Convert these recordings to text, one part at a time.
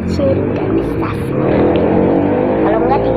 sudah bisa seperti itu. Kalau enggak di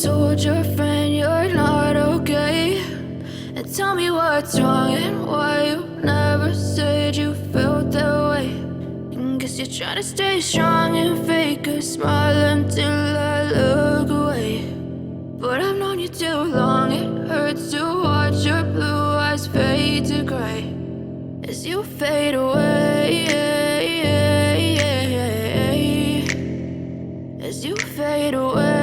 told your friend you're not okay, and tell me what's wrong and why you never said you felt that way. And guess you're trying to stay strong and fake a smile until I look away. But I've known you too long, it hurts to watch your blue eyes fade to gray as you fade away, as you fade away.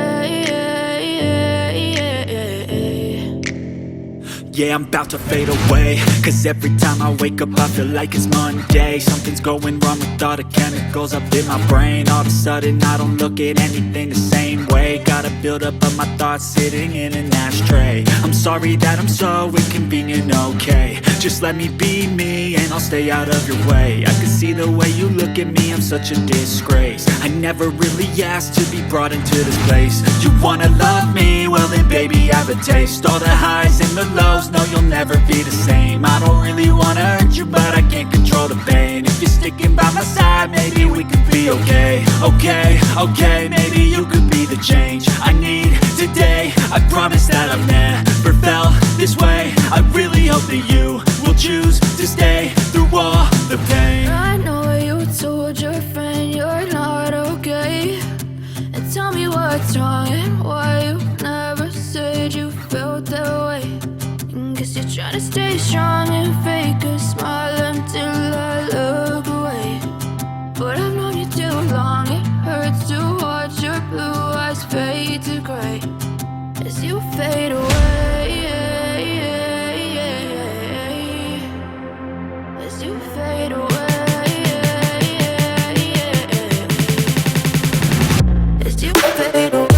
Yeah, I'm about to fade away, cause every time I wake up I feel like it's Monday. Something's going wrong with all the chemicals up in my brain. All of a sudden I don't look at anything the same way. Gotta build up of my thoughts sitting in an ashtray. I'm sorry that I'm so inconvenient, okay. Just let me be me and I'll stay out of your way. I can see the way you look at me, I'm such a disgrace. I never really asked to be brought into this place. You wanna love me? Well then baby I have a taste. All the highs and the lows, no you'll never be the same. I don't really wanna hurt you but I can't control the pain. If you're sticking by my side maybe we could be okay. Okay, maybe you could be the change I need today. I promise that I've never felt this way. I really hope that you will choose to stay through all the pain. I know you told your friend you're not okay, and tell me what's wrong and why you never said you felt that way. And guess you're trying to stay strong and fake a smile until I look away. But I've known you too long, it hurts to watch your blue eyes fade to gray as you fade away, as you fade away. As you fade away.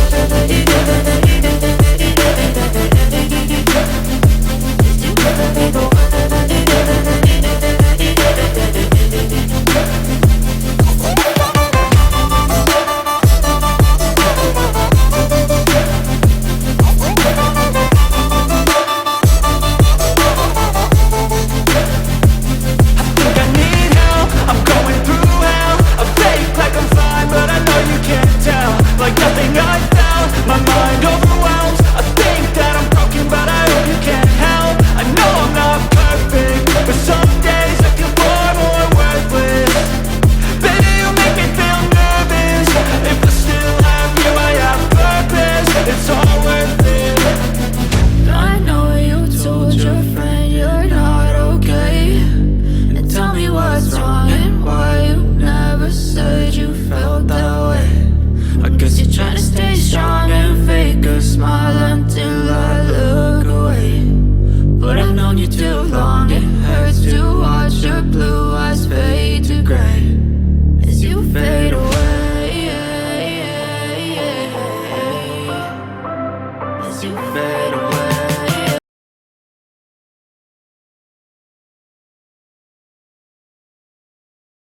You fade